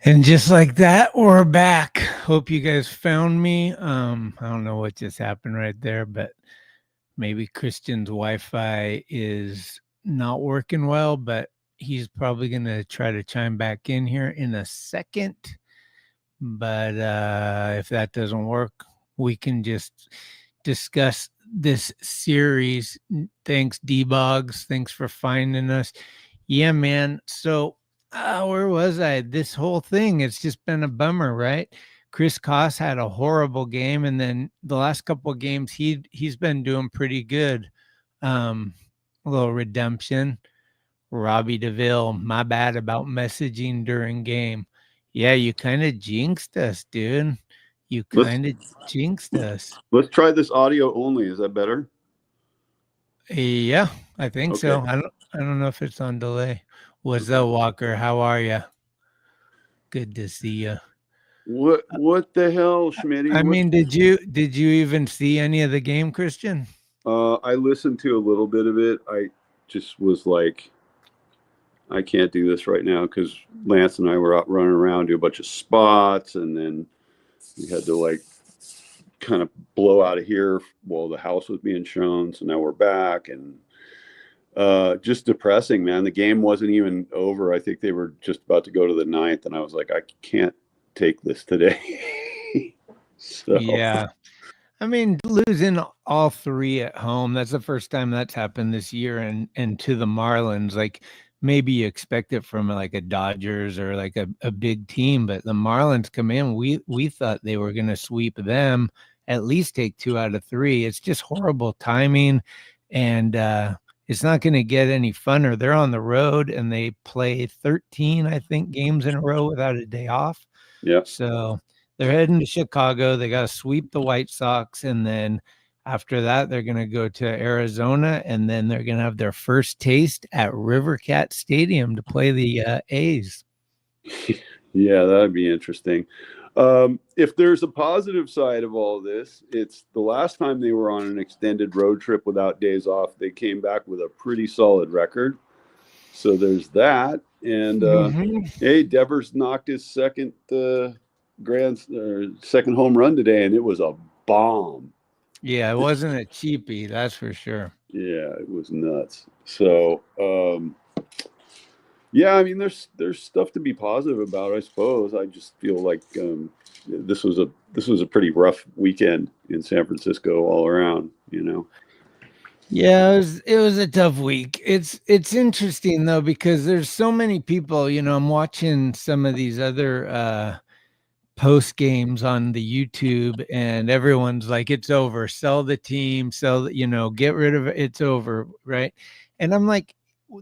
And just like that, we're back. Hope you guys found me. I don't know what just happened right there, but maybe Christian's Wi-Fi is not working well, but he's probably gonna try to chime back in here in a second. But if that doesn't work, we can just discuss this series. Thanks, D-Bogs. Thanks for finding us. Yeah, man. So where was I? This whole thing, it's just been a bummer, right? Chris Koss had a horrible game, and then the last couple of games he's been doing pretty good. Um, a little redemption. Robbie DeVille, my bad about messaging during game. Yeah, you kind of jinxed us, dude. You Let's kind of jinxed us. let's try this audio only. Is that better? Yeah, I think Okay. so. I don't know if it's on delay. What's up, Walker? How are you? Good to see you. What the hell, Schmitty? I mean, did you even see any of the game, Christian? I listened to a little bit of it. I just was like, I can't do this right now because Lance and I were out running around, do a bunch of spots, and then we had to like kind of blow out of here while the house was being shown. So now we're back, and just depressing, man. The game wasn't even over. I think they were just about to go to the ninth, and I was like, I can't take this today. So Yeah. I mean, losing all three at home, that's the first time that's happened this year. And to the Marlins, like maybe you expect it from like a Dodgers or like a big team, but the Marlins come in, we thought they were gonna sweep them, at least take 2 out of 3. It's just horrible timing, and it's not gonna get any funner. They're on the road and they play 13, I think, games in a row without a day off. yeah. So they're heading to Chicago. They got to sweep the White Sox. And then after that, they're going to go to Arizona. And then they're going to have their first taste at River Cat Stadium to play the A's. Yeah, that'd be interesting. If there's a positive side of all this, it's the last time they were on an extended road trip without days off, they came back with a pretty solid record. So there's that. And hey, Devers knocked his second second home run today, and it was a bomb. Yeah, it wasn't a cheapie, that's for sure. Yeah, it was nuts. So yeah, I mean, there's stuff to be positive about, I suppose. I just feel like this was a pretty rough weekend in San Francisco all around. Yeah, it was a tough week. It's interesting though because there's so many people. I'm watching some of these other post games on the YouTube, and everyone's like, "It's over. Sell the team. Get rid of it. It's over." Right? And I'm like,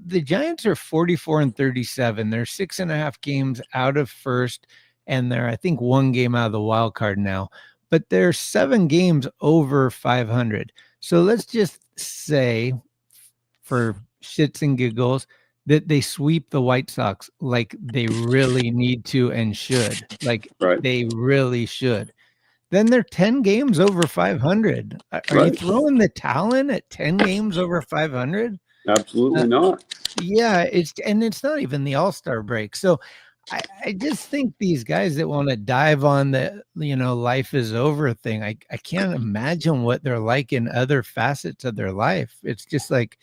the Giants are 44-37. They're 6.5 games out of first, and they're, I think, 1 game out of the wild card now. But they're 7 games over 500. So let's just say, for shits and giggles, that they sweep the White Sox like they really need to and should. Like Right. they really should. Then they're 10 games over 500. Are you throwing the towel in at 10 games over 500? Absolutely not. Yeah, it's not even the All-Star break. So I just think these guys that want to dive on the life is over thing, I can't imagine what they're like in other facets of their life. It's just like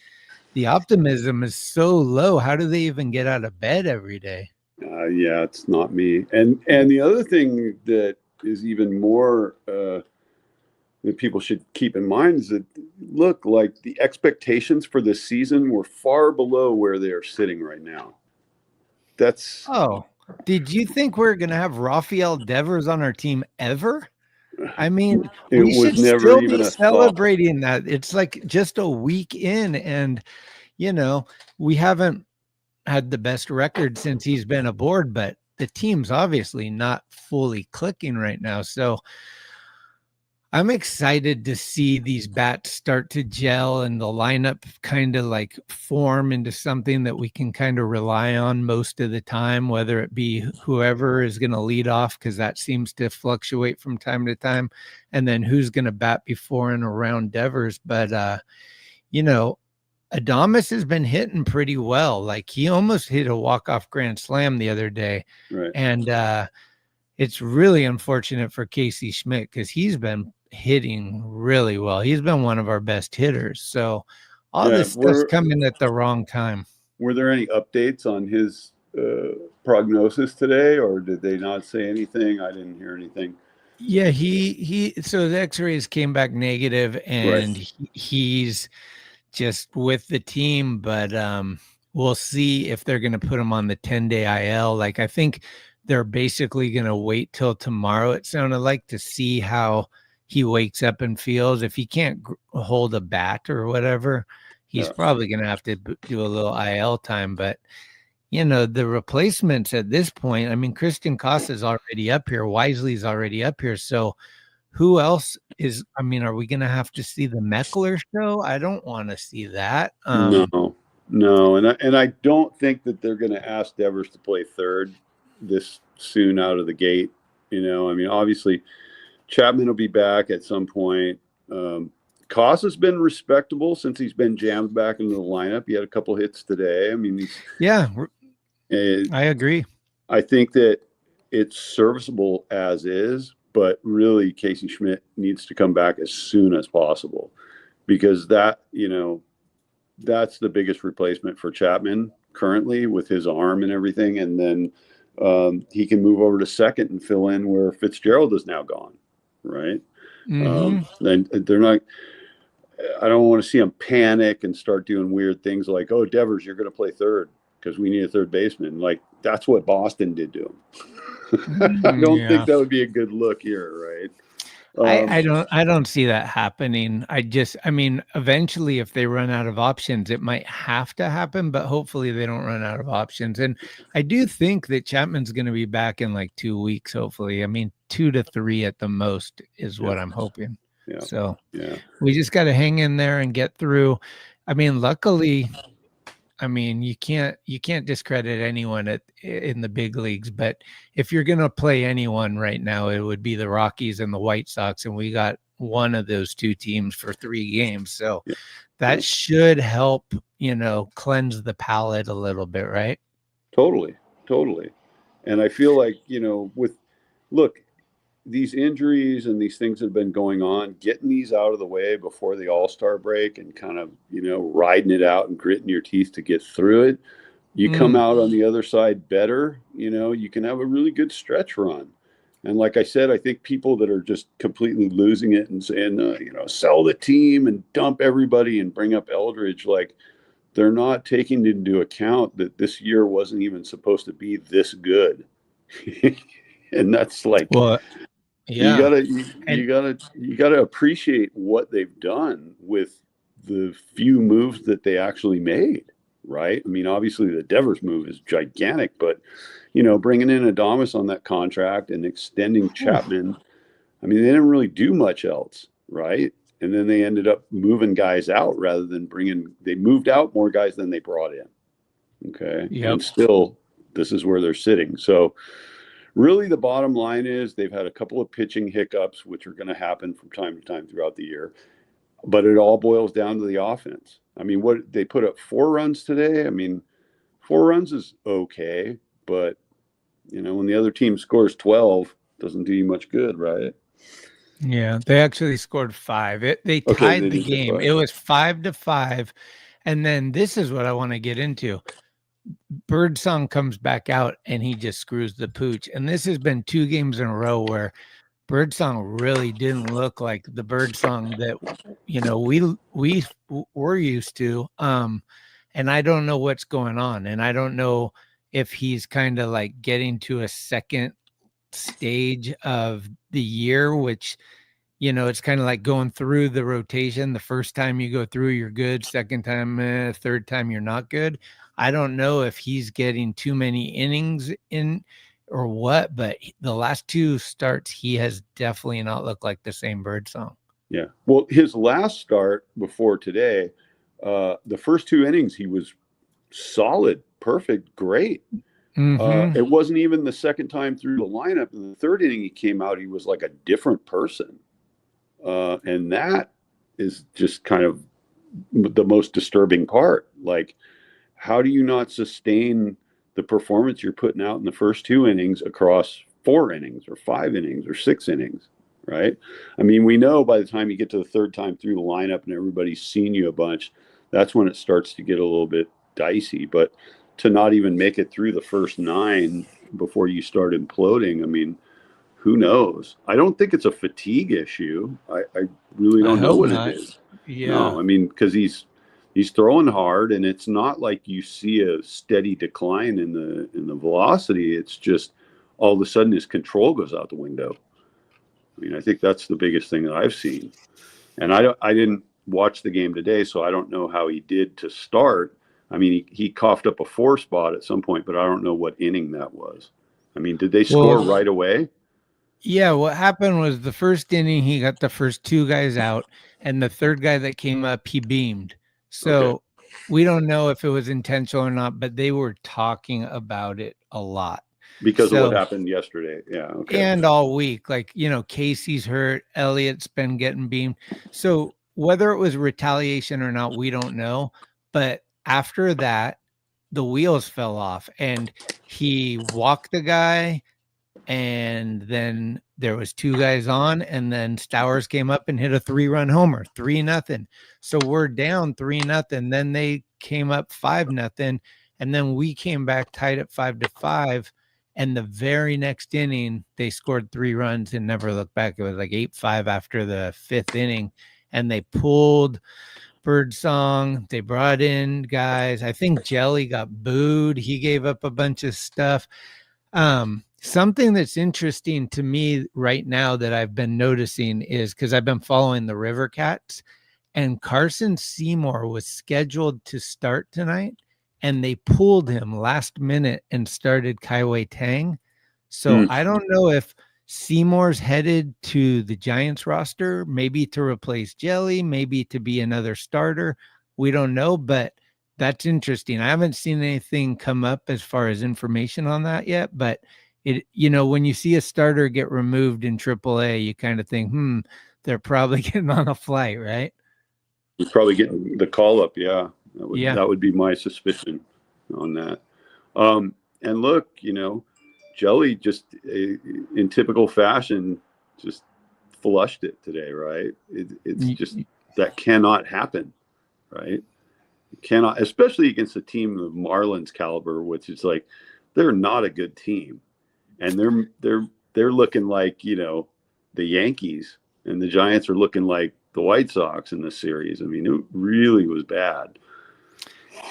the optimism is so low. How do they even get out of bed every day? Yeah, it's not me. And the other thing that is even more that people should keep in mind is that, look, like the expectations for this season were far below where they are sitting right now. Did you think we're going to have RafaelDevers on our team ever? I mean, it we was should never still even be a celebrating that. It's like just a week in, and we haven't had the best record since he's been aboard, but the team's obviously not fully clicking right now. So I'm excited to see these bats start to gel and the lineup kind of like form into something that we can kind of rely on most of the time, whether it be whoever is going to lead off, because that seems to fluctuate from time to time, and then who's going to bat before and around Devers. But, Adames has been hitting pretty well. Like he almost hit a walk-off grand slam the other day. Right. And it's really unfortunate for Casey Schmidt because he's been hitting really well. He's been one of our best hitters. So all Yeah. this stuff's coming at the wrong time. Were there any updates on his prognosis today, or did they not say anything? I didn't hear anything. Yeah, so the x-rays came back negative and Right. he's just with the team, but we'll see if they're going to put him on the 10-day IL. Like I think they're basically going to wait till tomorrow, it sounded like, to see how he wakes up and feels. If he can't hold a bat or whatever, he's probably going to have to do a little IL time. But the replacements at this point, I mean, Christian Costa's already up here. Wisely's already up here. So who else is, I mean, are we going to have to see the Meckler show? I don't want to see that. No. And I don't think that they're going to ask Devers to play third this soon out of the gate. I mean, obviously Chapman will be back at some point. Costa's been respectable since he's been jammed back into the lineup. He had a couple hits today. I mean, I agree. I think that it's serviceable as is, but really Casey Schmidt needs to come back as soon as possible because that's the biggest replacement for Chapman currently with his arm and everything. And then he can move over to second and fill in where Fitzgerald is now gone. Right. And they're not, I don't want to see them panic and start doing weird things like, oh, Devers, you're going to play third because we need a third baseman. Like that's what Boston did to him. I don't think that would be a good look here. Right. I don't see that happening. I mean, eventually if they run out of options, it might have to happen, but hopefully they don't run out of options. And I do think that Chapman's going to be back in like 2 weeks, hopefully. I mean, 2 to 3 at the most is what I'm hoping. Yeah. So we just got to hang in there and get through. I mean, luckily, you can't discredit anyone in the big leagues, but if you're going to play anyone right now, it would be the Rockies and the White Sox. And we got one of those two teams for 3 games. So that should help, cleanse the palate a little bit, right? Totally. And I feel like, look, these injuries and these things that have been going on, getting these out of the way before the All-Star break and kind of, riding it out and gritting your teeth to get through it, you come out on the other side better, you can have a really good stretch run. And like I said, I think people that are just completely losing it and saying, sell the team and dump everybody and bring up Eldridge, like they're not taking into account that this year wasn't even supposed to be this good. And that's like, you gotta appreciate what they've done with the few moves that they actually made, right? I mean, obviously the Devers move is gigantic, but bringing in Adames on that contract and extending Chapman, I mean, they didn't really do much else, right? And then they ended up moving guys out rather than they moved out more guys than they brought in. Okay. And still, this is where they're sitting. So really, the bottom line is they've had a couple of pitching hiccups, which are going to happen from time to time throughout the year. But it all boils down to the offense. I mean, what they put up 4 runs today. I mean, 4 runs is okay, but when the other team scores 12, doesn't do you much good, right? Yeah, they actually scored 5. They tied the game. It was 5-5, and then this is what I want to get into. Birdsong comes back out and he just screws the pooch. And this has been 2 games in a row where Birdsong really didn't look like the Birdsong that we were used to. And I don't know what's going on. And I don't know if he's kind of like getting to a second stage of the year, which it's kind of like going through the rotation. The first time you go through, you're good. Second time, third time, you're not good. I don't know if he's getting too many innings in or what, but the last 2 starts, he has definitely not looked like the same Birdsong. Yeah. Well, his last start before today, the first 2 innings, he was solid, perfect, great. It wasn't even the second time through the lineup. In the 3rd inning, he came out, he was like a different person. And that is just kind of the most disturbing part. Like, how do you not sustain the performance you're putting out in the first 2 innings across 4 innings or 5 innings or 6 innings, right? I mean, we know by the time you get to the third time through the lineup and everybody's seen you a bunch, that's when it starts to get a little bit dicey. But to not even make it through the first 9 before you start imploding, I mean, who knows? I don't think it's a fatigue issue. I really I don't know hope what it not. is. Yeah. No, I mean, because he's throwing hard, and it's not like you see a steady decline in the velocity. It's just all of a sudden his control goes out the window. I mean, I think that's the biggest thing that I've seen. And I didn't watch the game today, so I don't know how he did to start. I mean, he coughed up a 4 spot at some point, but I don't know what inning that was. I mean, did they score Well, right away? yeah, what happened was the first inning, he got the first 2 guys out, and the third guy that came up, he beamed. Okay, So we don't know if it was intentional or not, but they were talking about it a lot. because of what So, happened yesterday. Yeah, okay. and all week, like, Casey's hurt, Elliott's been getting beamed. So whether it was retaliation or not, we don't know. But after that, the wheels fell off and he walked the guy, and then there was 2 guys on, and then Stowers came up and hit a 3-run homer, 3-0. So we're down 3-0. Then they came up 5-0, and then we came back tied at 5-5. And the very next inning, they scored 3 runs and never looked back. It was like 8-5 after the 5th inning, and they pulled Birdsong. They brought in guys. I think Jelly got booed. He gave up a bunch of stuff. Something that's interesting to me right now that I've been noticing is because I've been following the River Cats, and Carson Seymour was scheduled to start tonight, and they pulled him last minute and started Kaiwei Tang. So I don't know if Seymour's headed to the Giants roster, maybe to replace Jelly, maybe to be another starter. We don't know, but that's interesting. I haven't seen anything come up as far as information on that yet, but when you see a starter get removed in AAA, you kind of think, they're probably getting on a flight, right? He's probably getting the call up. Yeah, Yeah. that would be my suspicion on that. And look, Jelly just in typical fashion just flushed it today, right? It's just that cannot happen, right? It cannot, especially against a team of Marlins caliber, which is like they're not a good team, and they're looking like the Yankees, and the Giants are looking like the White Sox in this series. I mean, it really was bad.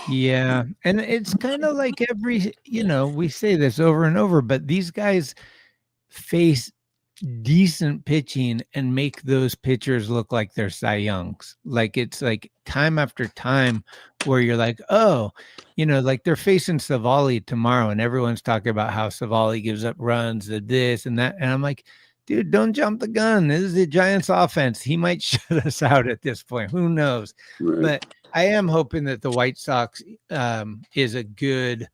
Yeah. And it's kind of like we say this over and over, but these guys face decent pitching and make those pitchers look like they're Cy Youngs. Like it's like time after time where you're like, oh, like they're facing Savali tomorrow, and everyone's talking about how Savali gives up runs, this and that. And I'm like, dude, don't jump the gun. This is the Giants offense. He might shut us out at this point. Who knows? Right. But I am hoping that the White Sox is a good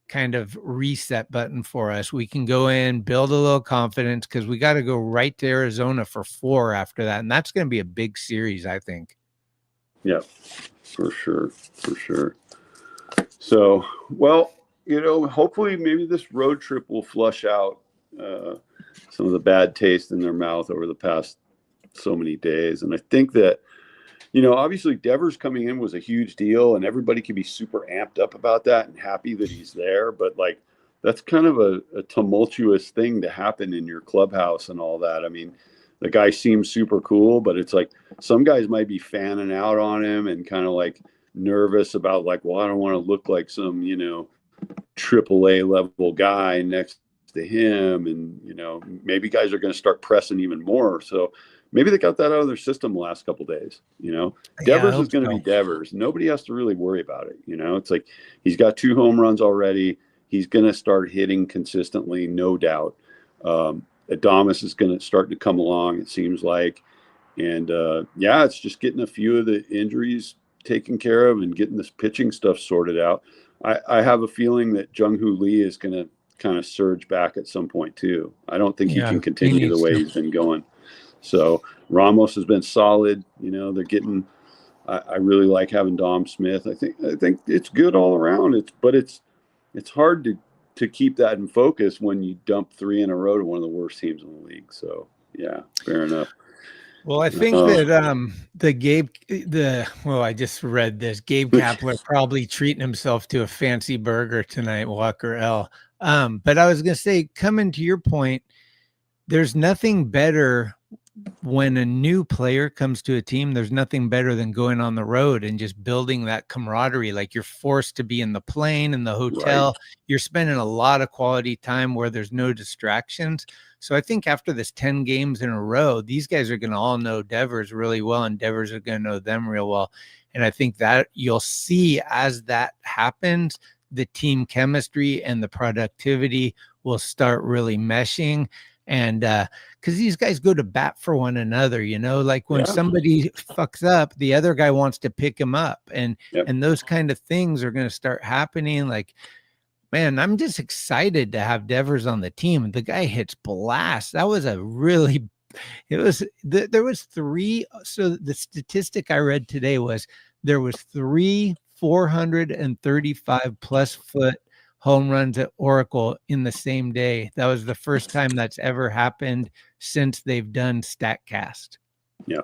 kind of reset button for us. We can go in, build a little confidence, because we got to go right to Arizona for 4 after that. And that's going to be a big series, I think. Yeah, for sure. For sure. So, well, hopefully maybe this road trip will flush out some of the bad taste in their mouth over the past so many days. And I think that, obviously Devers coming in was a huge deal, and everybody can be super amped up about that and happy that he's there. But like, that's kind of a tumultuous thing to happen in your clubhouse and all that. I mean, the guy seems super cool, but it's like some guys might be fanning out on him and kind of like nervous about like, well, I don't want to look like some, AAA level guy next to him. And, maybe guys are going to start pressing even more. So maybe they got that out of their system the last couple of days. Devers is going to be Devers. Nobody has to really worry about it. It's like he's got 2 home runs already. He's going to start hitting consistently, no doubt. Adames is going to start to come along, it seems like. And it's just getting a few of the injuries taken care of and getting this pitching stuff sorted out. I have a feeling that Jung-Hoo Lee is going to kind of surge back at some point too. I don't think he can continue the way he's been going. So Ramos has been solid. They're getting, I really like having Dom Smith. I think it's good all around. It's hard to keep that in focus when you dump 3 in a row to one of the worst teams in the league. So yeah, fair enough. Well, I think that I just read this. Gabe Kapler probably treating himself to a fancy burger tonight, Walker L. But I was gonna say, coming to your point, there's nothing better when a new player comes to a team. There's nothing better than going on the road and just building that camaraderie. Like, you're forced to be in the plane, in the hotel. Right. You're spending a lot of quality time where there's no distractions. So I think after this 10 games in a row, these guys are going to all know Devers really well, and Devers are going to know them real well. And I think that you'll see as that happens, the team chemistry and the productivity will start really meshing. And because these guys go to bat for one another, like when somebody fucks up, the other guy wants to pick him up, and those kind of things are going to start happening. Like, man, I'm just excited to have Devers on the team. The guy hits blast. That was there was 3. So the statistic I read today was there was 3 435 plus foot home runs at Oracle in the same day. That was the first time that's ever happened since they've done StatCast. Yeah.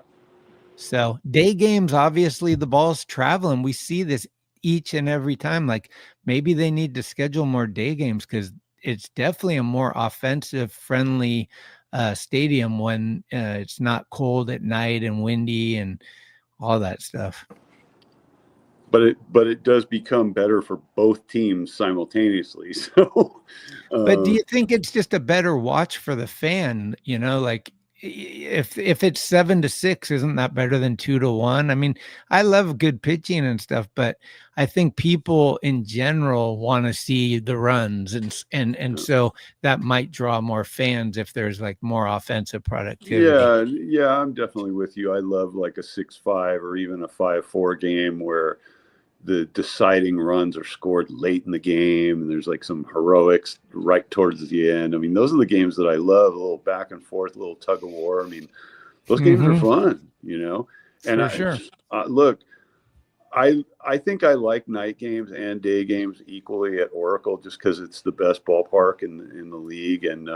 So day games, obviously the ball's traveling. We see this each and every time. Like, maybe they need to schedule more day games, because it's definitely a more offensive friendly stadium when it's not cold at night and windy and all that stuff. But it does become better for both teams simultaneously. So, but do you think it's just a better watch for the fan? Like, if it's 7-6, isn't that better than 2-1? I mean, I love good pitching and stuff, but I think people in general want to see the runs, and so that might draw more fans if there's like more offensive productivity. Yeah, I'm definitely with you. I love like a 6-5 or even a 5-4 game where the deciding runs are scored late in the game and there's like some heroics right towards the end. I mean, those are the games that I love, a little back and forth, a little tug of war. I mean, those games are fun, And sure. Look, I think I like night games and day games equally at Oracle, just because it's the best ballpark in the league, and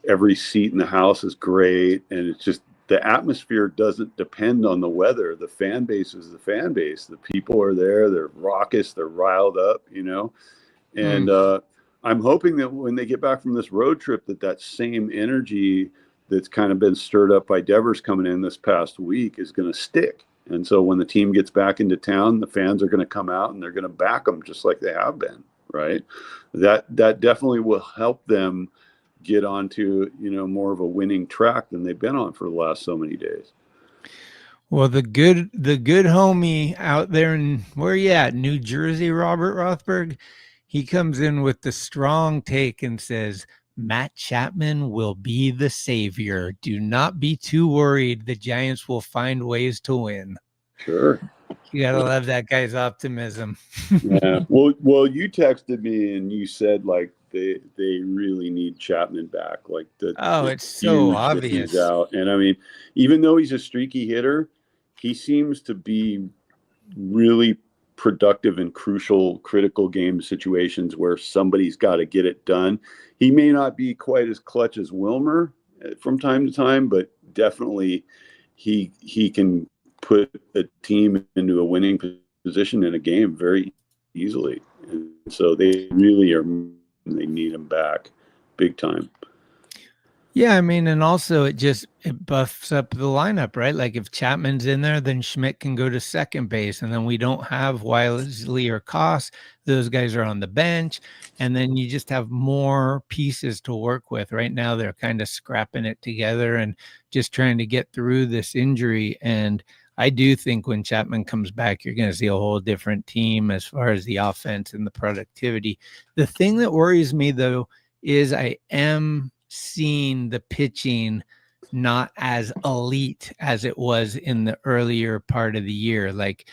every seat in the house is great, and it's just, the atmosphere doesn't depend on the weather. The fan base is the fan base. The people are there. They're raucous. They're riled up, And I'm hoping that when they get back from this road trip, that same energy that's kind of been stirred up by Devers coming in this past week is going to stick. And so when the team gets back into town, the fans are going to come out and they're going to back them just like they have been, right? That definitely will help them get onto more of a winning track than they've been on for the last so many days. Well, the good homie out there in, where you at, New Jersey, Robert Rothberg, he comes in with the strong take and says, Matt Chapman will be the savior. Do not be too worried. The Giants will find ways to win. Sure. You gotta love that guy's optimism. Yeah. Well, you texted me and you said like they really need Chapman back. Like it's so obvious. He's out. And I mean, even though he's a streaky hitter, he seems to be really productive in critical game situations where somebody's got to get it done. He may not be quite as clutch as Wilmer from time to time, but definitely he can put a team into a winning position in a game very easily. And so they need him back big time. Yeah, I mean, and also it buffs up the lineup, right? Like if Chapman's in there, then Schmidt can go to second base, and then we don't have Wisely or Koss. Those guys are on the bench, and then you just have more pieces to work with. Right now, they're kind of scrapping it together and just trying to get through this injury. And I do think when Chapman comes back, you're going to see a whole different team as far as the offense and the productivity. The thing that worries me, though, is I am seeing the pitching not as elite as it was in the earlier part of the year. Like,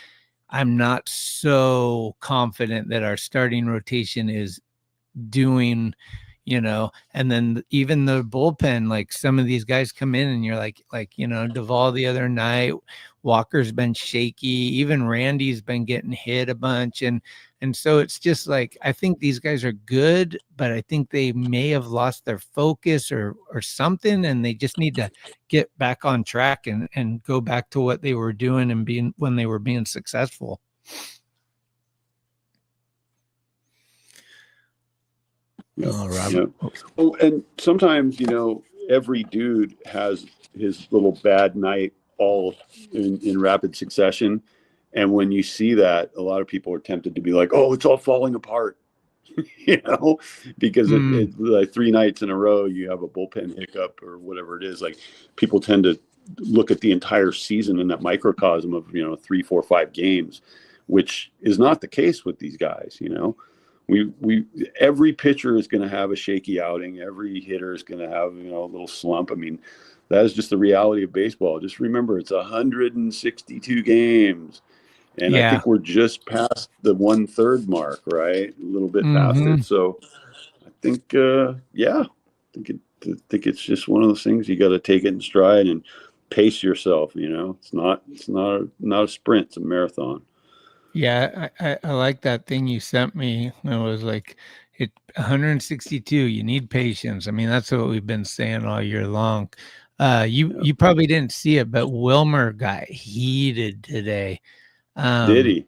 I'm not so confident that our starting rotation is doing, and then even the bullpen, like some of these guys come in and you're like, Duvall the other night, Walker's been shaky, even Randy's been getting hit a bunch. And so it's just like, I think these guys are good, but I think they may have lost their focus or something, and they just need to get back on track and go back to what they were doing and being when they were being successful. Yep. Oh, Robert. Yep. Oh, and sometimes, every dude has his little bad night all in rapid succession. And when you see that, a lot of people are tempted to be like, oh, it's all falling apart, because like 3 nights in a row, you have a bullpen hiccup or whatever it is. Like, people tend to look at the entire season in that microcosm of, 3, 4, 5 games, which is not the case with these guys. We every pitcher is going to have a shaky outing. Every hitter is going to have, a little slump. I mean, that is just the reality of baseball. Just remember, it's 162 games. And I think we're just past the 1/3 mark, right? A little bit past it. So I think, I think it's just one of those things. You got to take it in stride and pace yourself. It's not a sprint; it's a marathon. Yeah, I like that thing you sent me. It was like 162. You need patience. I mean, that's what we've been saying all year long. You probably didn't see it, but Wilmer got heated today. Did he?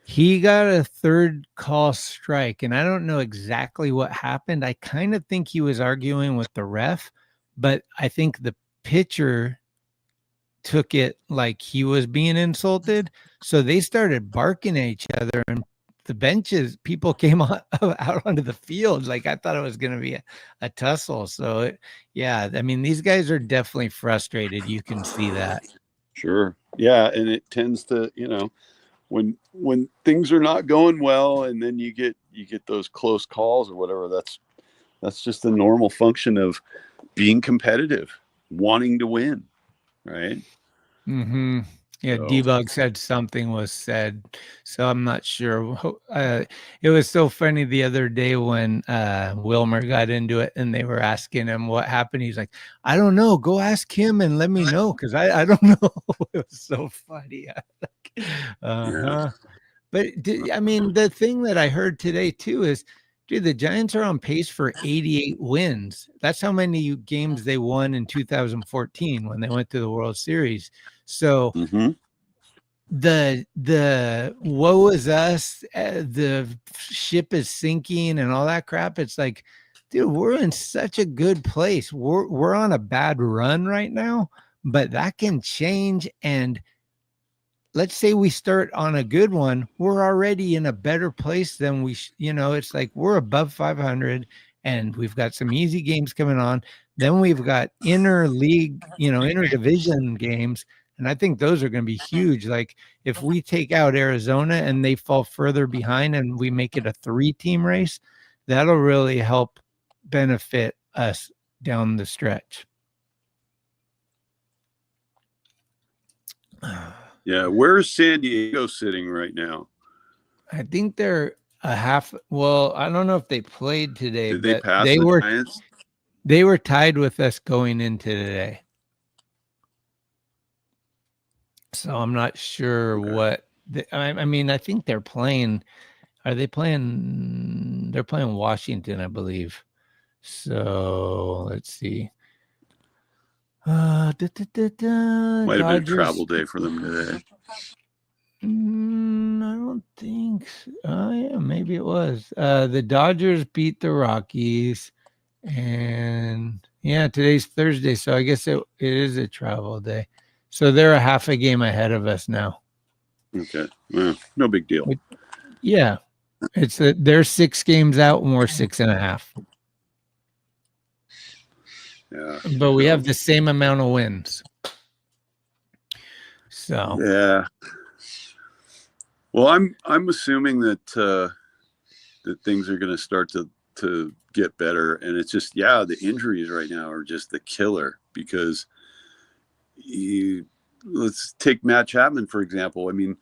He got a third call strike, and I don't know exactly what happened. I kind of think he was arguing with the ref, but I think the pitcher took it like he was being insulted. So they started barking at each other, and the benches, people came out onto the field. Like, I thought it was going to be a tussle. So, I mean, these guys are definitely frustrated. You can see that. Sure. Yeah. And it tends to, when things are not going well, and then you get those close calls or whatever, that's just the normal function of being competitive, wanting to win. Right. Mm-hmm. Yeah, So. Debug said something was said, so I'm not sure. It was so funny the other day when Wilmer got into it and they were asking him what happened. He's like, I don't know. Go ask him and let me know, because I don't know. It was so funny. Yeah. But I mean, the thing that I heard today too is, dude, the Giants are on pace for 88 wins. That's how many games they won in 2014 when they went to the World Series. So the woe is us, the ship is sinking and all that crap. It's like, dude, we're in such a good place. We're on a bad run right now, but that can change. And let's say we start on a good one, we're already in a better place than it's like we're above 500 and we've got some easy games coming on. Then we've got interleague, interdivision games. And I think those are going to be huge. Like, if we take out Arizona and they fall further behind and we make it a 3-team race, that'll really help benefit us down the stretch. Yeah, where's San Diego sitting right now? I think they're a half. Well, I don't know if they played today, Did they but pass the Giants? They were tied with us going into today. So I'm not sure what. I mean, I think they're playing. Are they playing? They're playing Washington, I believe. So let's see. Might have been a travel day for them today. I don't think so. Yeah, maybe it was. The Dodgers beat the Rockies, and today's Thursday, so I guess it is a travel day. So they're a half a game ahead of us now. Okay, well, no big deal. Yeah, they're 6 games out, and we're 6.5. Yeah, but we have the same amount of wins. So yeah. Well, I'm assuming that that things are going to start to get better, and it's just the injuries right now are just the killer, because let's take Matt Chapman for example. I mean,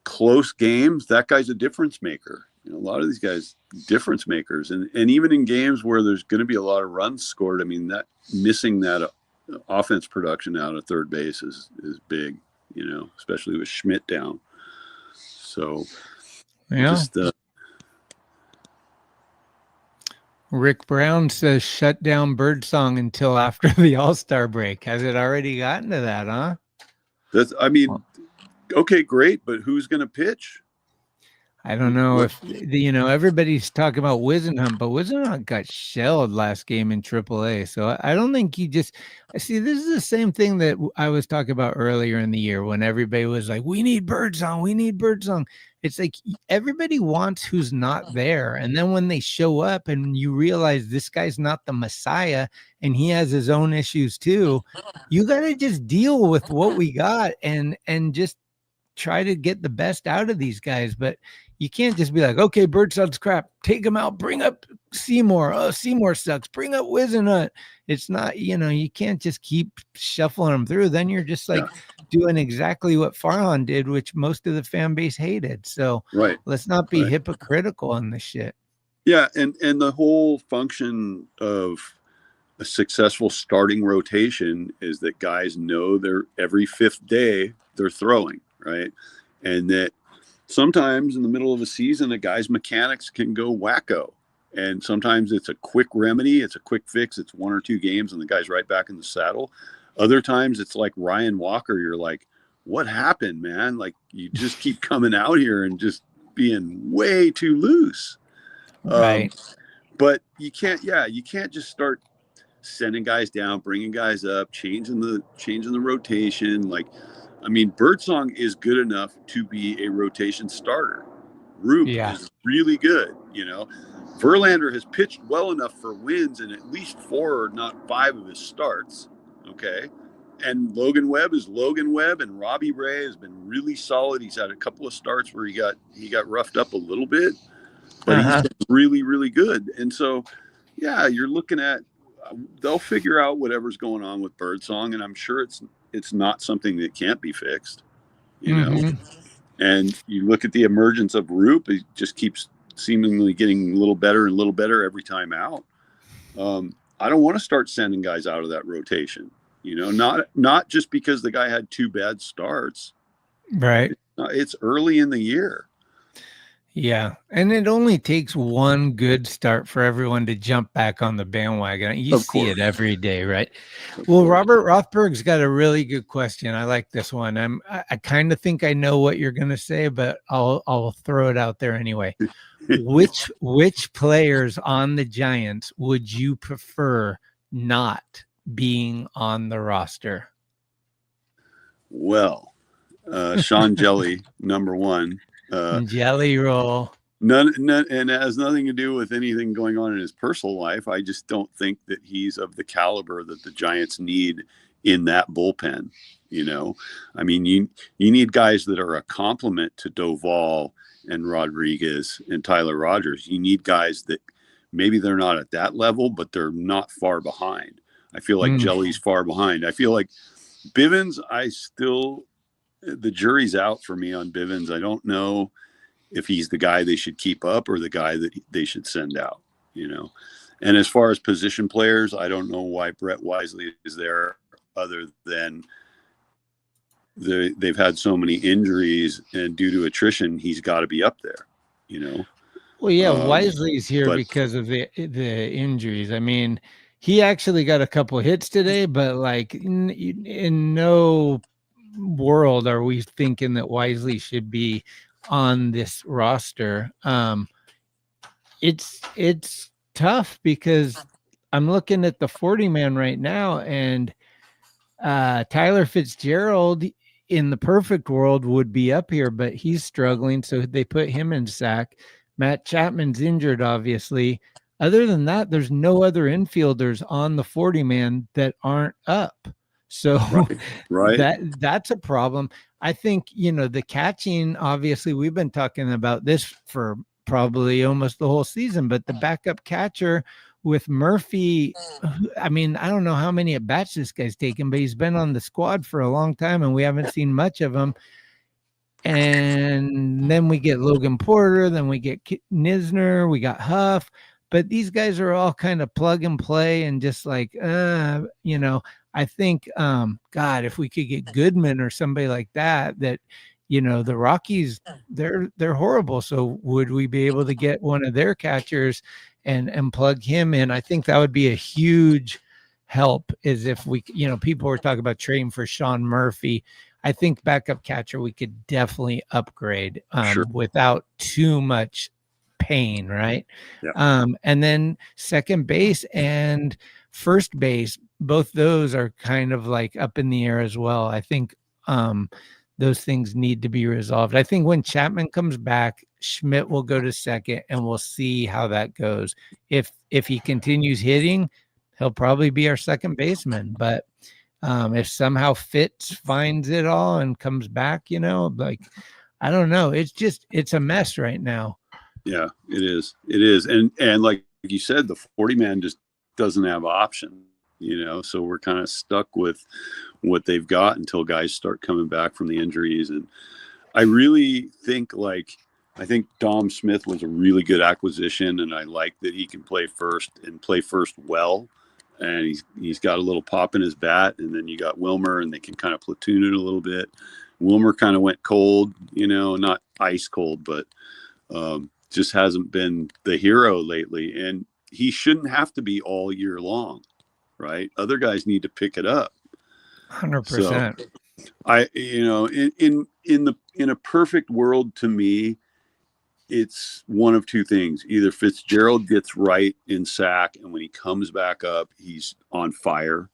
close games, that guy's a difference maker. a lot of these guys, difference makers, and even in games where there's going to be a lot of runs scored, I mean, that missing that offense production out of third base is big, especially with Schmidt down. So, just Rick Brown says shut down Birdsong until after the All-Star break. Has it already gotten to that, huh? Okay, great, but who's going to pitch? I don't know if, everybody's talking about Wisenhunt, but Wisenhunt got shelled last game in AAA. So I don't think see, this is the same thing that I was talking about earlier in the year when everybody was like, we need Birdsong. It's like everybody wants who's not there. And then when they show up and you realize this guy's not the Messiah and he has his own issues too, you got to just deal with what we got and just try to get the best out of these guys. But you can't just be like, okay, Birdsong's crap, take him out, bring up Seymour. Oh, Seymour sucks, bring up Wisenhunt. It's not, you can't just keep shuffling them through. Then you're just like doing exactly what Farhan did, which most of the fan base hated. So let's not be hypocritical on this shit. Yeah, and the whole function of a successful starting rotation is that guys know they're every fifth day they're throwing, right? And that sometimes in the middle of a season, a guy's mechanics can go wacko. And sometimes it's a quick remedy. It's a quick fix. It's 1 or 2 games and the guy's right back in the saddle. Other times it's like Ryan Walker. You're like, what happened, man? Like you just keep coming out here and just being way too loose. Right. But you can't just start sending guys down, bringing guys up, changing the rotation. Like, I mean, Birdsong is good enough to be a rotation starter. Roop is really good, Verlander has pitched well enough for wins in at least 4 or not 5 of his starts. Okay. And Logan Webb is Logan Webb, and Robbie Ray has been really solid. He's had a couple of starts where he got roughed up a little bit, but he's been really, really good. And so, you're looking at, they'll figure out whatever's going on with Birdsong, and I'm sure it's not something that can't be fixed, And you look at the emergence of Roop, it just keeps seemingly getting a little better every time out. I don't want to start sending guys out of that rotation, not just because the guy had 2 bad starts. Right. It's early in the year. Yeah. And it only takes one good start for everyone to jump back on the bandwagon. You see it every day, right? Well, Robert Rothberg's got a really good question. I like this one. I kind of think I know what you're going to say, but I'll throw it out there anyway. Which players on the Giants would you prefer not being on the roster? Well, Sean Jelly, number 1. Jelly roll. None, and it has nothing to do with anything going on in his personal life. I just don't think that he's of the caliber that the Giants need in that bullpen. I mean, you need guys that are a complement to Doval and Rodriguez and Tyler Rogers. You need guys that maybe they're not at that level, but they're not far behind. I feel like Jelly's far behind. I feel like Bivens, the jury's out for me on Bivens. I don't know if he's the guy they should keep up or the guy that they should send out, And as far as position players, I don't know why Brett Wisely is there other than they've had so many injuries, and due to attrition, he's got to be up there, Well, yeah, Wisely's here because of the injuries. I mean, he actually got a couple of hits today, but like in no world are we thinking that Wisely should be on this roster. It's tough because I'm looking at the 40-man right now, and Tyler Fitzgerald in the perfect world would be up here, but he's struggling, so they put him in sack. Matt Chapman's injured, obviously. Other than that, there's no other infielders on the 40-man that aren't up. So that's a problem. I think, the catching, obviously, we've been talking about this for probably almost the whole season, but the backup catcher with Murphy, I mean, I don't know how many at bats this guy's taken, but he's been on the squad for a long time and we haven't seen much of him. And then we get Logan Porter, then we get Nisner, we got Huff, but these guys are all kind of plug and play and just like, you know, I think, God, if we could get Goodman or somebody like that, you know, the Rockies, they're horrible. So would we be able to get one of their catchers and plug him in? I think that would be a huge help. Is if we, you know, people were talking about trading for Sean Murphy. I think backup catcher we could definitely upgrade Sure. without too much pain, right? Yeah. And then second base and first base, both those are kind of like up in the air as well. I think those things need to be resolved. I think when Chapman comes back, Schmidt will go to second, and we'll see how that goes. If he continues hitting, he'll probably be our second baseman. But if somehow Fitz finds it all and comes back, you know, like, I don't know. It's a mess right now. Yeah, it is. It is. And like you said, the 40 man just doesn't have option, you know, so we're kind of stuck with what they've got until guys start coming back from the injuries. And I really think I think Dom Smith was a really good acquisition, and I like that he can play first and play first well. And he's got a little pop in his bat, and then you got Wilmer, and they can kind of platoon it a little bit. Wilmer kind of went cold, you know, not ice cold, but just hasn't been the hero lately. And he shouldn't have to be all year long, right? Other guys need to pick it up. 100%. So you know, in a perfect world, to me, it's one of two things. Either Fitzgerald gets right in sack, and when he comes back up, he's on fire,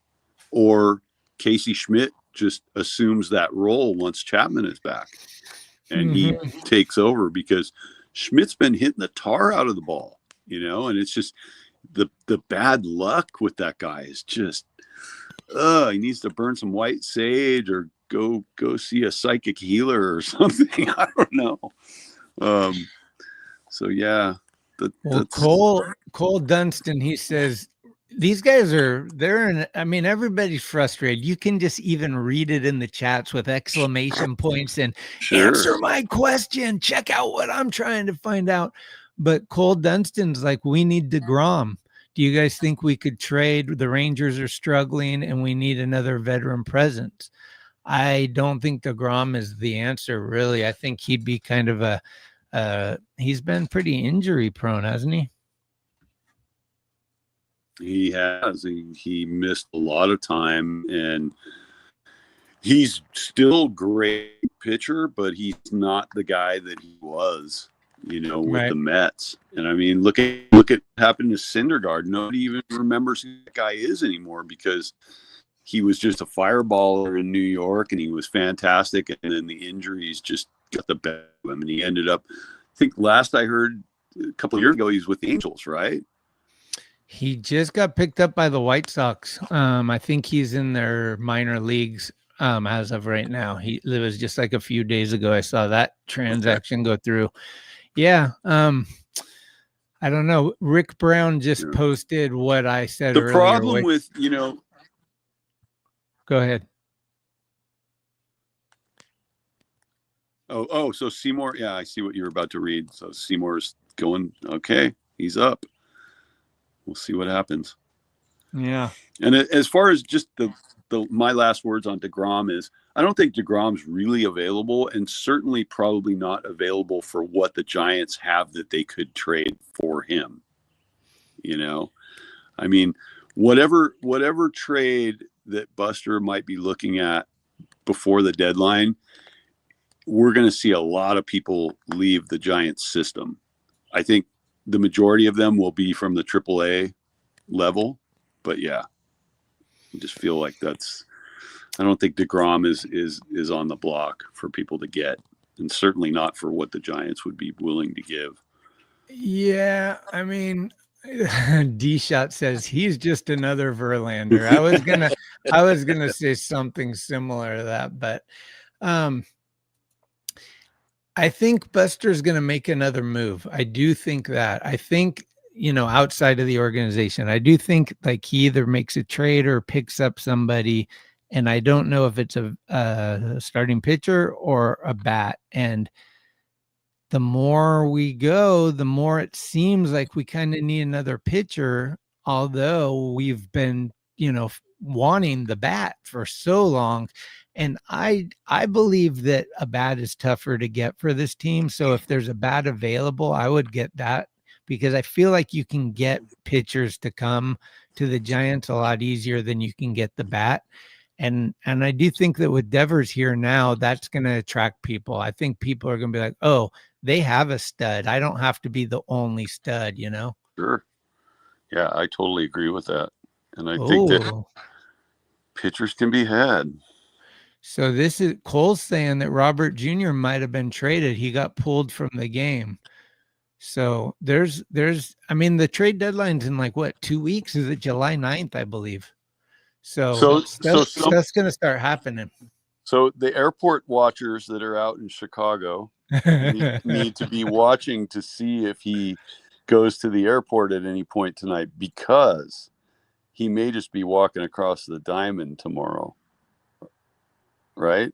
or Casey Schmidt just assumes that role once Chapman is back, and he takes over, because Schmidt's been hitting the tar out of the ball, you know, and it's just the bad luck with that guy is just, he needs to burn some white sage or go see a psychic healer or something. I don't know. So yeah, Cole Dunstan, he says these guys I mean, everybody's frustrated. You can just even read it in the chats with exclamation points and answer my question. Check out what I'm trying to find out. But Cole Dunstan's like, we need DeGrom. Do you guys think we could trade? The Rangers are struggling and we need another veteran presence. I don't think DeGrom is the answer, really. I think he'd be kind of he's been pretty injury prone, hasn't he? He has. He missed a lot of time, and he's still a great pitcher, but he's not the guy that he was, you know, with the Mets. And I mean, look at what happened to Syndergaard. Nobody even remembers who that guy is anymore, because he was just a fireballer in New York, and he was fantastic. And then the injuries just got the best of him, and he ended up, I think last I heard a couple of years ago, he was with the Angels, right? He just got picked up by the White Sox. I think he's in their minor leagues as of right now. It was just like a few days ago I saw that transaction go through. Yeah. I don't know. Rick Brown just posted what I said earlier. The problem with, you know. Go ahead. Oh, so Seymour. Yeah, I see what you're about to read. So Seymour's going, okay, he's up. We'll see what happens. Yeah. And as far as just my last words on DeGrom is, I don't think DeGrom's really available, and certainly probably not available for what the Giants have that they could trade for him. You know, I mean, whatever trade that Buster might be looking at before the deadline, we're going to see a lot of people leave the Giants system. I think the majority of them will be from the AAA level, but yeah, I just feel like I don't think DeGrom is on the block for people to get, and certainly not for what the Giants would be willing to give. Yeah, I mean, D-Shot says he's just another Verlander. I was gonna say something similar to that, but I think Buster's going to make another move. I do think that. I think, you know, outside of the organization, I do think like he either makes a trade or picks up somebody and I don't know if it's a starting pitcher or a bat. And the more we go, the more it seems like we kind of need another pitcher, although we've been, wanting the bat for so long. And I believe that a bat is tougher to get for this team. So if there's a bat available, I would get that, because I feel like you can get pitchers to come to the Giants a lot easier than you can get the bat. And I do think that with Devers here now, that's going to attract people. I think people are going to be like, oh, they have a stud. I don't have to be the only stud, Sure. Yeah, I totally agree with that. And I think that Oh, pitchers can be had. so this is Cole's saying that Robert Jr. might have been traded. He got pulled from the game. So I mean, the trade deadline's in like what, 2 weeks? Is it July 9th, I believe? So stuff's going to start happening. So the airport watchers that are out in Chicago need to be watching to see if he goes to the airport at any point tonight, because he may just be walking across the diamond tomorrow. Right?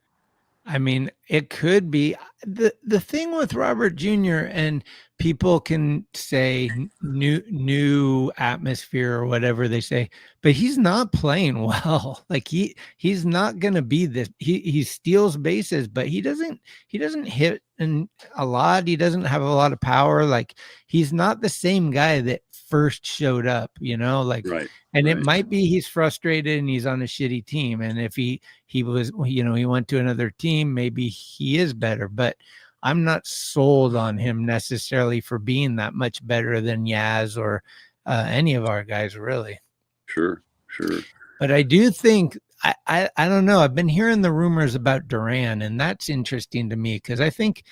I mean, it could be the thing with Robert Jr., and people can say new atmosphere or whatever they say, but he's not playing well. Like he's not going to be this. He steals bases, but he doesn't hit a lot. He doesn't have a lot of power. Like he's not the same guy that first showed up, like, Right. And right. It might be he's frustrated and he's on a shitty team. And if he was, he went to another team, maybe he is better, but I'm not sold on him necessarily for being that much better than Yaz or any of our guys, really. Sure. But I do think, I don't know. I've been hearing the rumors about Duran, and that's interesting to me, because I think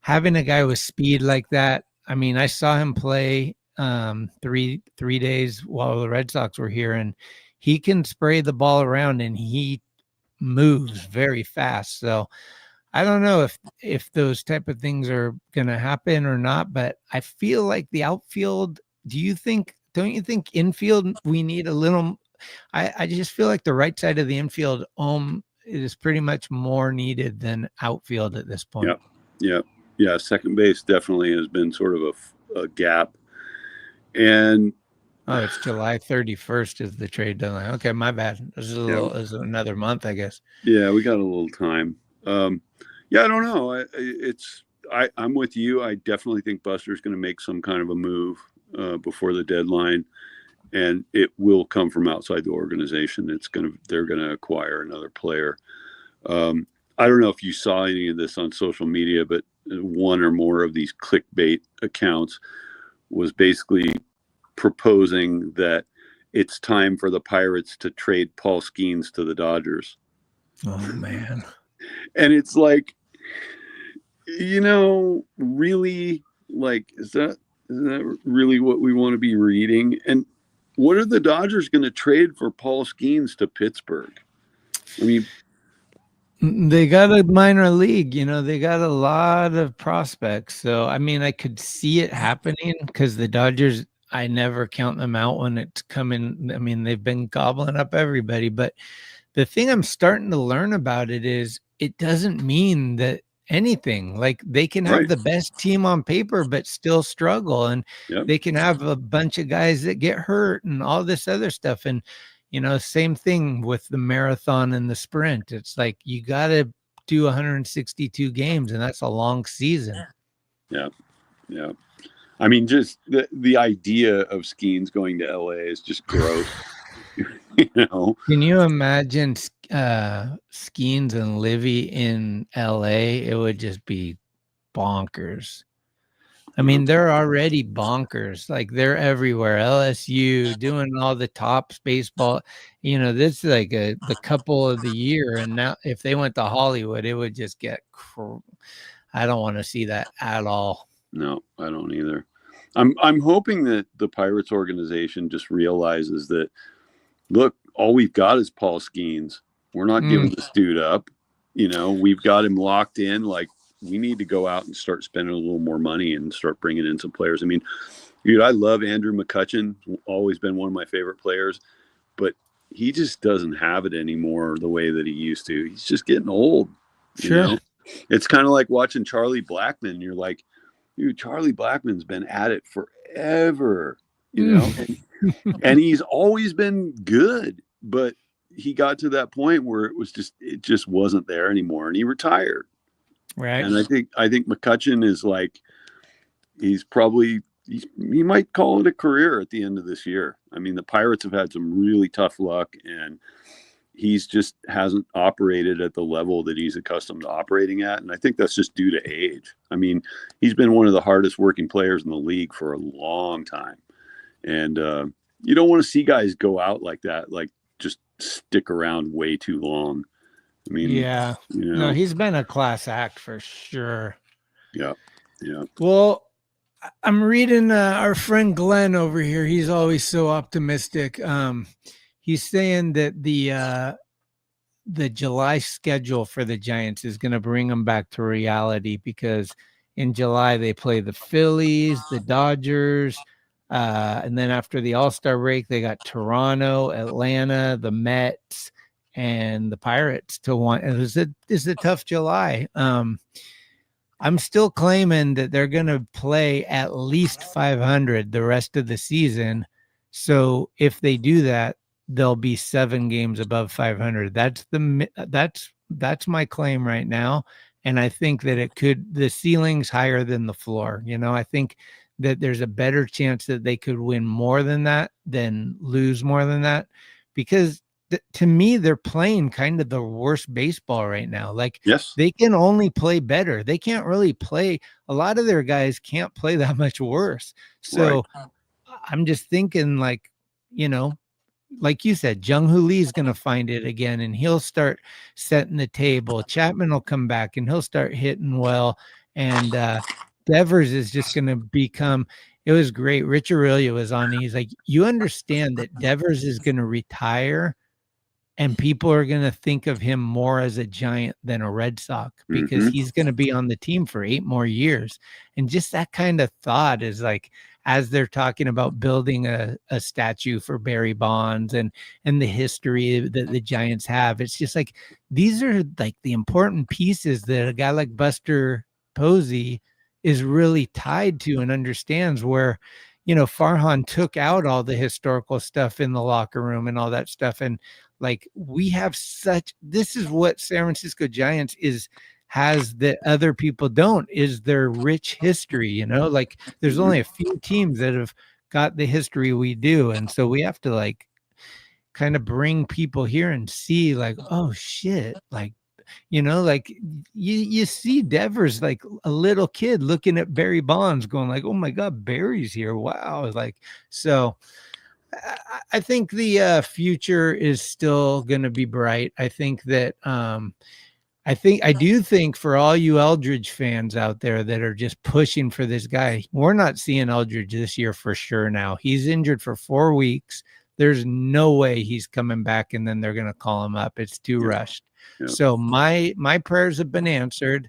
having a guy with speed like that, I mean, I saw him play 3 days while the Red Sox were here, and he can spray the ball around and he moves very fast. So I don't know if those type of things are going to happen or not, but I feel like the outfield, don't you think infield, we need a little, I just feel like the right side of the infield is pretty much more needed than outfield at this point. Yeah. Second base definitely has been sort of a gap. And it's July 31st is the trade deadline. Okay, my bad. This is another month, I guess. Yeah, we got a little time. I don't know. I'm with you. I definitely think Buster's going to make some kind of a move before the deadline, and it will come from outside the organization. They're going to acquire another player. I don't know if you saw any of this on social media, but one or more of these clickbait accounts was basically proposing that it's time for the Pirates to trade Paul Skeens to the Dodgers. Oh, man. And it's like, really, like, is that really what we want to be reading? And what are the Dodgers going to trade for Paul Skeens to Pittsburgh? I mean, they got a minor league, they got a lot of prospects. So, I mean, I could see it happening, because the Dodgers, I never count them out when it's coming. I mean, they've been gobbling up everybody. But the thing I'm starting to learn about it is it doesn't mean that anything. Like, they can have the best team on paper, but still struggle. And they can have a bunch of guys that get hurt and all this other stuff. And, same thing with the marathon and the sprint. It's like you got to do 162 games, and that's a long season. Yeah. I mean, just the idea of Skeens going to LA is just gross. Can you imagine Skeens and Livy in LA? It would just be bonkers. I mean, they're already bonkers. Like, they're everywhere. LSU doing all the tops baseball. This is like the couple of the year. And now if they went to Hollywood, it would just get I don't want to see that at all. No, I don't either. I'm hoping that the Pirates organization just realizes that, look, all we've got is Paul Skeens. We're not giving this dude up. We've got him locked in. Like, we need to go out and start spending a little more money and start bringing in some players. I mean, dude, I love Andrew McCutchen. Always been one of my favorite players. But he just doesn't have it anymore the way that he used to. He's just getting old. You Sure. know, it's kind of like watching Charlie Blackmon. You're like, dude, Charlie Blackmon's been at it forever, and he's always been good, but he got to that point where it just wasn't there anymore, and he retired. Right. And I think McCutchen is like, he might call it a career at the end of this year. I mean, the Pirates have had some really tough luck, and he's just hasn't operated at the level that he's accustomed to operating at. And I think that's just due to age. I mean, he's been one of the hardest working players in the league for a long time. And you don't want to see guys go out like that, like just stick around way too long. I mean, Yeah. No, he's been a class act for sure. Yeah. Yeah. Well, I'm reading our friend Glenn over here. He's always so optimistic. He's saying that the July schedule for the Giants is going to bring them back to reality, because in July they play the Phillies, the Dodgers, and then after the All-Star break they got Toronto, Atlanta, the Mets, and the Pirates to want. It's a tough July. I'm still claiming that they're going to play at least 500 the rest of the season. So if they do that, they'll be 7 games above 500. That's my claim right now. And I think that the ceiling's higher than the floor. I think that there's a better chance that they could win more than that than lose more than that, because to me, they're playing kind of the worst baseball right now. Like, yes, they can only play better. They can't really play. A lot of their guys can't play that much worse. So right. I'm just thinking, like you said, Jung-Hoo Lee's going to find it again, and he'll start setting the table. Chapman will come back, and he'll start hitting well. And Devers is just going to become – it was great. Rich Aurelia was on. He's like, you understand that Devers is going to retire, and people are going to think of him more as a Giant than a Red Sox, because he's going to be on the team for 8 more years. And just that kind of thought is like, as they're talking about building a statue for Barry Bonds and the history that the Giants have, it's just like, these are like the important pieces that a guy like Buster Posey is really tied to and understands, where, Farhan took out all the historical stuff in the locker room and all that stuff. And like, this is what San Francisco Giants has that other people don't, is their rich history. Like, there's only a few teams that have got the history we do. And so we have to like kind of bring people here and see, like, oh shit, like, like you see Devers like a little kid looking at Barry Bonds going like, oh my God, Barry's here. Wow. Like, so I think the future is still going to be bright. I think that I do think for all you Eldridge fans out there that are just pushing for this guy, we're not seeing Eldridge this year for sure now. He's injured for 4 weeks. There's no way he's coming back and then they're going to call him up. It's too rushed. Yeah. So my prayers have been answered.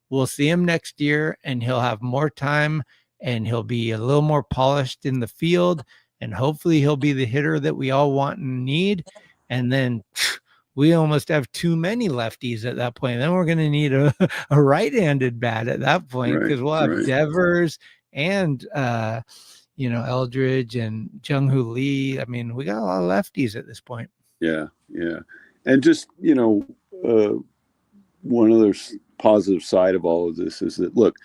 We'll see him next year, and he'll have more time, and he'll be a little more polished in the field, and hopefully he'll be the hitter that we all want and need. And then we almost have too many lefties at that point. Then we're going to need a right-handed bat at that point, because we'll have Devers and Eldridge and Jung-Hoo Lee. I mean, we got a lot of lefties at this point. Yeah, yeah. And just, one other positive side of all of this is that, look,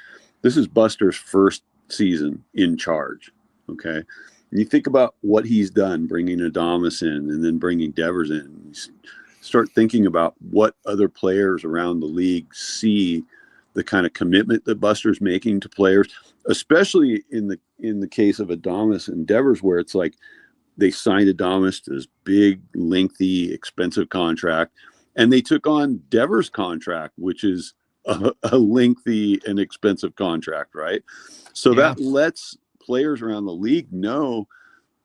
this is Buster's first season in charge, okay? And you think about what he's done, bringing Adames in and then bringing Devers in. You start thinking about what other players around the league see the kind of commitment that Buster's making to players, especially in the case of Adames and Devers, where it's like they signed Adames to this big, lengthy, expensive contract, and they took on Devers' contract, which is a lengthy and expensive contract, right? So that lets players around the league know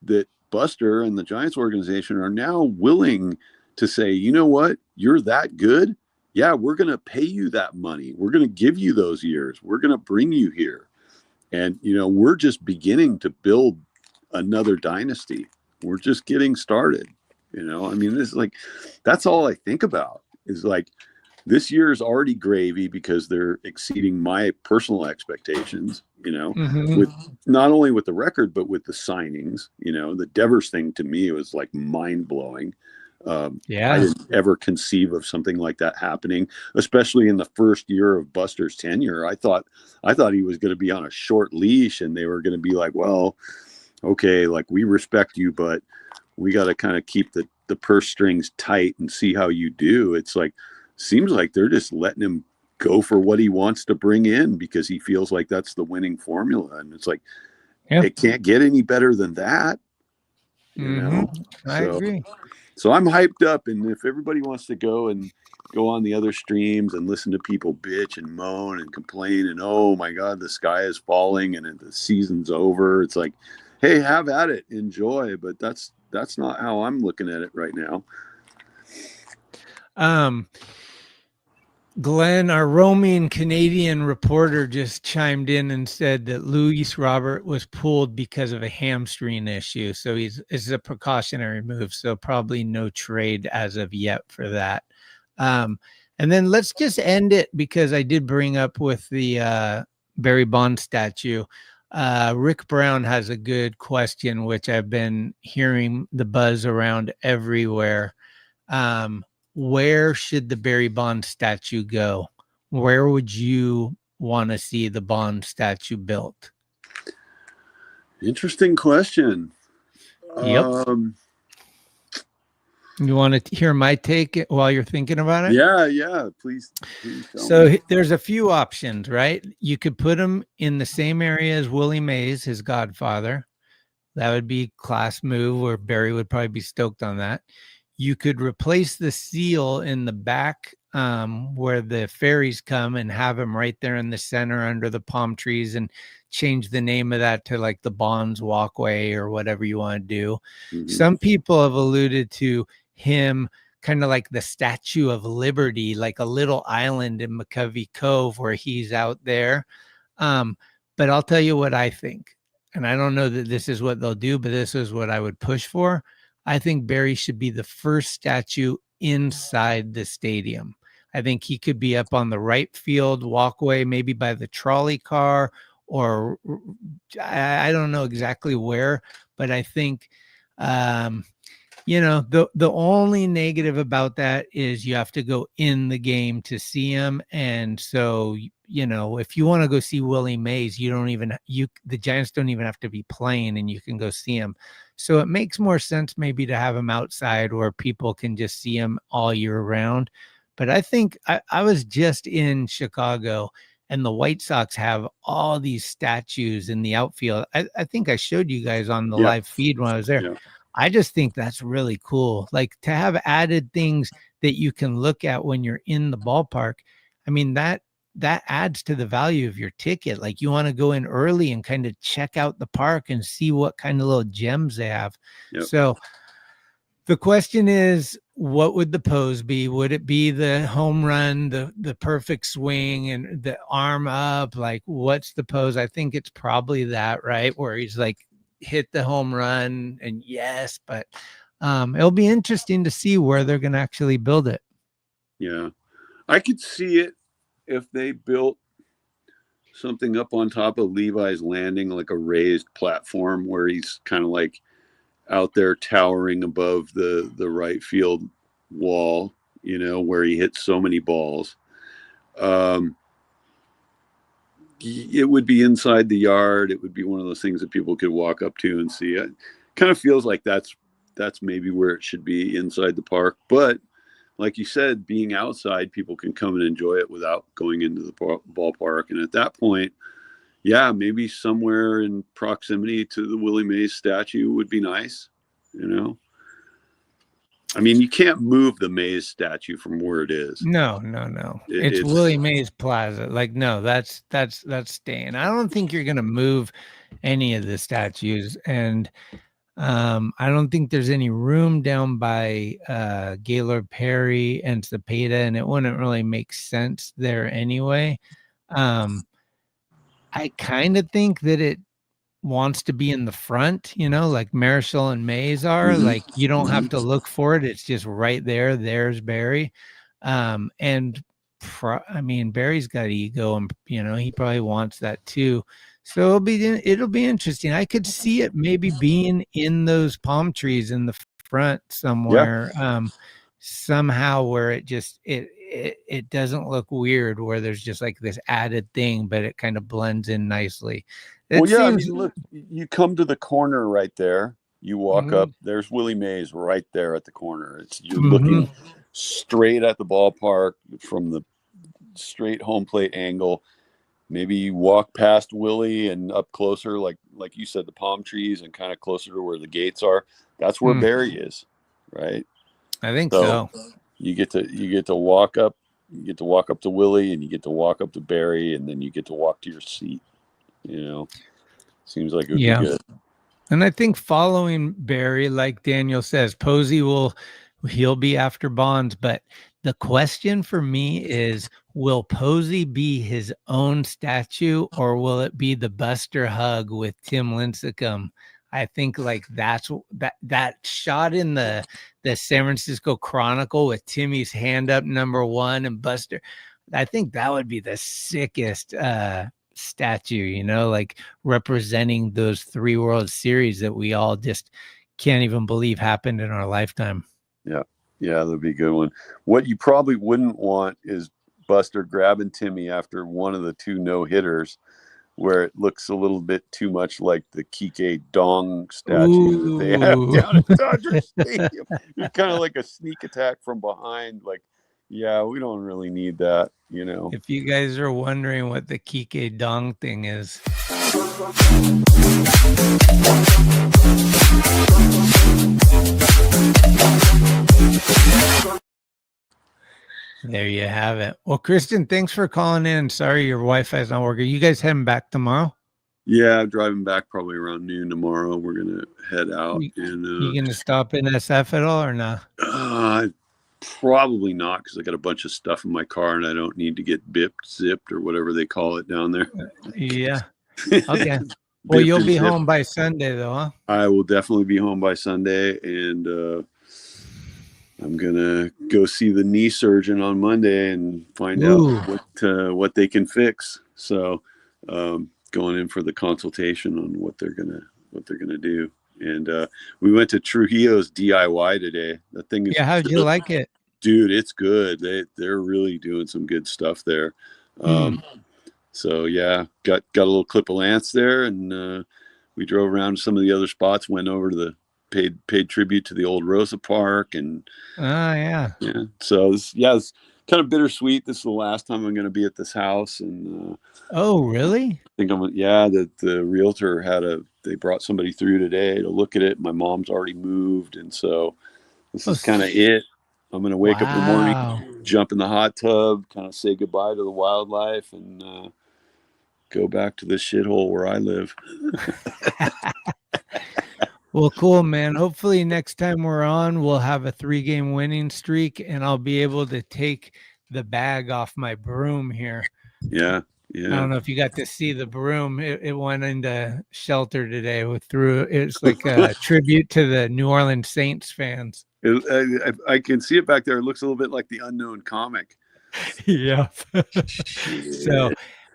that Buster and the Giants organization are now willing to say, you know what, you're that good? Yeah, we're going to pay you that money. We're going to give you those years. We're going to bring you here. And, we're just beginning to build another dynasty. We're just getting started. I mean, this is like, that's all I think about is like, this year is already gravy because they're exceeding my personal expectations, with not only with the record, but with the signings. The Devers thing to me was like mind blowing. I didn't ever conceive of something like that happening, especially in the first year of Buster's tenure. I thought he was going to be on a short leash and they were going to be like, well, okay, like we respect you, but we got to kind of keep the purse strings tight and see how you do. It's like, seems like they're just letting him go for what he wants to bring in because he feels like that's the winning formula. And it's like, it can't get any better than that. I agree. So I'm hyped up. And if everybody wants to go on the other streams and listen to people bitch and moan and complain and, oh my God, the sky is falling and the season's over. It's like, hey, have at it, enjoy. But that's not how I'm looking at it right now. Glenn, our roaming Canadian reporter, just chimed in and said that Luis Robert was pulled because of a hamstring issue. So it's a precautionary move. So probably no trade as of yet for that. And then let's just end it because I did bring up with the Barry Bonds statue. Rick Brown has a good question, which I've been hearing the buzz around everywhere. Where should the Barry Bonds statue go? Where would you want to see the Bonds statue built? Interesting question. Yep. You want to hear my take while you're thinking about it? Yeah. Please tell me. There's a few options, right? You could put him in the same area as Willie Mays, his godfather. That would be a class move where Barry would probably be stoked on that. You could replace the seal in the back where the ferries come and have him right there in the center under the palm trees and change the name of that to like the Bonds Walkway or whatever you want to do. Mm-hmm. Some people have alluded to him kind of like the Statue of Liberty, like a little island in McCovey Cove where he's out there. But I'll tell you what I think. And I don't know that this is what they'll do, but this is what I would push for. I think Barry should be the first statue inside the stadium. I think he could be up on the right field walkway, maybe by the trolley car, or I don't know exactly where, but I think, the only negative about that is you have to go in the game to see him. And so, if you want to go see Willie Mays, the Giants don't even have to be playing and you can go see him. So it makes more sense maybe to have him outside where people can just see him all year round. But I think I was just in Chicago and the White Sox have all these statues in the outfield. I think I showed you guys on the live feed when I was there. Yeah. I just think that's really cool. Like to have added things that you can look at when you're in the ballpark. I mean, that adds to the value of your ticket. Like you want to go in early and kind of check out the park and see what kind of little gems they have. Yep. So the question is, what would the pose be? Would it be the home run, the perfect swing and the arm up? Like what's the pose? I think it's probably that, right? Where he's like hit the home run and yes, but it'll be interesting to see where they're going to actually build it. Yeah. I could see it if they built something up on top of Levi's Landing, like a raised platform where he's kind of like out there towering above the right field wall, where he hits so many balls. It would be inside the yard. It would be one of those things that people could walk up to and see. It kind of feels like that's maybe where it should be, inside the park. But like you said, being outside, people can come and enjoy it without going into the ballpark. And at that point, yeah, maybe somewhere in proximity to the Willie Mays statue would be nice, I mean, you can't move the Mays statue from where it is. No. It's Willie Mays Plaza. Like, no, that's staying. I don't think you're going to move any of the statues. And I don't think there's any room down by Gaylord Perry and Cepeda, and it wouldn't really make sense there anyway. I kind of think that wants to be in the front, like Marischal and Mays are. Mhm. Like you don't have Mhm. to look for it. It's just right there. There's Barry. And I mean, Barry's got ego and, he probably wants that too. So it'll be interesting. I could see it maybe being in those palm trees in the front Yeah. somewhere, somehow where it doesn't look weird, where there's just like this added thing, but it kind of blends in nicely. Well, It yeah, I seems. mean, look, you come to the corner right there. You walk up. Mhm. There's Willie Mays right there at the corner. You're looking Mhm. straight at the ballpark from the straight home plate angle. Maybe you walk past Willie and up closer, like you said, the palm trees, and kind of closer to where the gates are. That's where Mm, Barry is, right? I think So so. you get to walk up. You get to walk up to Willie, and you get to walk up to Barry, and then you get to walk to your seat. Seems like it would be Yeah. good. And I think following Barry, like Daniel says, he'll be after Bonds. But the question for me is, will Posey be his own statue, or will it be the Buster hug with Tim Lincecum? I think like that shot in the San Francisco Chronicle with Timmy's hand up #1 and Buster. I think that would be the sickest statue, like representing those 3 World Series that we all just can't even believe happened in our lifetime. Yeah, that'd be a good one. What you probably wouldn't want is Buster grabbing Timmy after one of the 2 no-hitters, where it looks a little bit too much like the Kike Dong statue that they have Ooh. down at Dodger Stadium. It's kind of like a sneak attack from behind. Like, yeah, we don't really need that, If you guys are wondering what the Kike Dong thing is, there you have it. Well, Kristen, thanks for calling in. Sorry your Wi-Fi is not working. You guys heading back tomorrow? Yeah, I'm driving back probably around noon tomorrow. We're gonna head out You gonna stop in SF at all or not? Probably not, because I got a bunch of stuff in my car and I don't need to get zipped, or whatever they call it down there. Yeah. Okay. Well, you'll be home by Sunday, though, huh? I will definitely be home by Sunday, and I'm gonna go see the knee surgeon on Monday and find out what they can fix. So, going in for the consultation on what they're gonna do. And we went to Trujillo's DIY today. That thing is, yeah. How'd you like it, dude? It's good. They're really doing some good stuff there. So yeah, got a little clip of Lance there, and we drove around to some of the other spots. Went over to the paid tribute to the old Rosa Park, and yeah. So it's kind of bittersweet. This is the last time I'm going to be at this house, and oh, really? I think the realtor they brought somebody through today to look at it. My mom's already moved, and so this is kind of it. I'm going to wake up in the morning, jump in the hot tub, kind of say goodbye to the wildlife, and go back to this shithole where I live. Well, cool, man. Hopefully next time we're on, we'll have a 3-game winning streak, and I'll be able to take the bag off my broom here. Yeah. I don't know if you got to see the broom. It went into shelter today it's like a tribute to the New Orleans Saints fans. I can see it back there. It looks a little bit like the Unknown comic. Yeah. So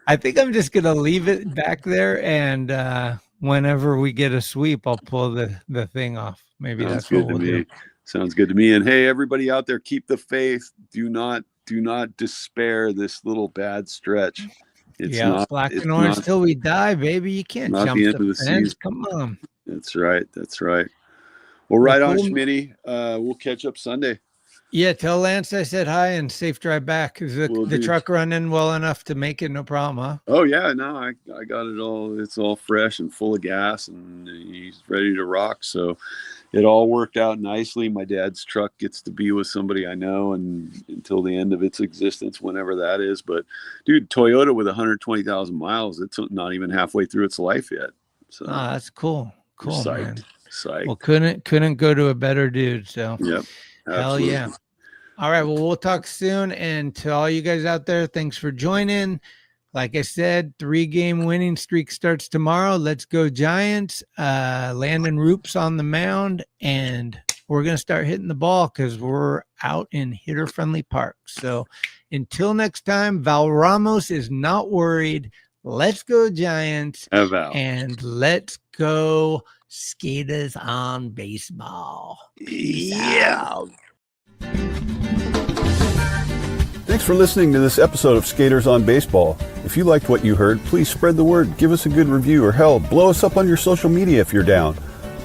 I think I'm just going to leave it back there, and whenever we get a sweep, I'll pull the thing off. Maybe that's what we'll do. Sounds good to me. And hey, everybody out there, keep the faith. Do not despair this little bad stretch. It's not black and orange till we die, baby. You can't jump the fence. Come on. That's right. Well, right on, Schmitty. We'll catch up Sunday. Yeah, tell Lance I said hi and safe drive back. Is the truck running well enough to make it? No problem, huh? Oh yeah, no, I got it all. It's all fresh and full of gas, and he's ready to rock. So it all worked out nicely. My dad's truck gets to be with somebody I know, and until the end of its existence, whenever that is. But dude, Toyota with 120,000 miles, it's not even halfway through its life yet. So that's cool. Cool, man. Psyched. Well, couldn't go to a better dude. So yep. Absolutely. Hell yeah. All right. Well, we'll talk soon. And to all you guys out there, thanks for joining. Like I said, 3-game winning streak starts tomorrow. Let's go Giants. Landon Roop's on the mound, and we're going to start hitting the ball because we're out in hitter-friendly parks. So until next time, Val Ramos is not worried. Let's go Giants, and let's go Skaters on Baseball. Peace out. Thanks for listening to this episode of Skaters on Baseball. If you liked what you heard, please spread the word, give us a good review, or hell, blow us up on your social media if you're down.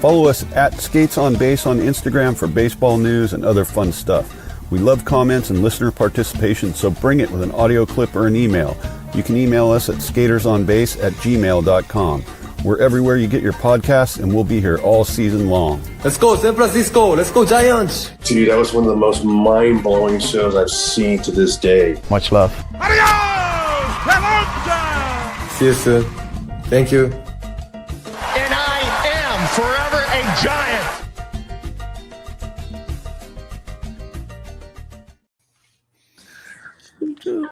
Follow us at Skates on Base on Instagram for baseball news and other fun stuff. We love comments and listener participation, so bring it with an audio clip or an email. You can email us at skatersonbase@gmail.com. We're everywhere you get your podcasts, and we'll be here all season long. Let's go, San Francisco. Let's go, Giants. Dude, that was one of the most mind-blowing shows I've seen to this day. Much love. Adios! See you soon. Thank you. And I am forever a Giant.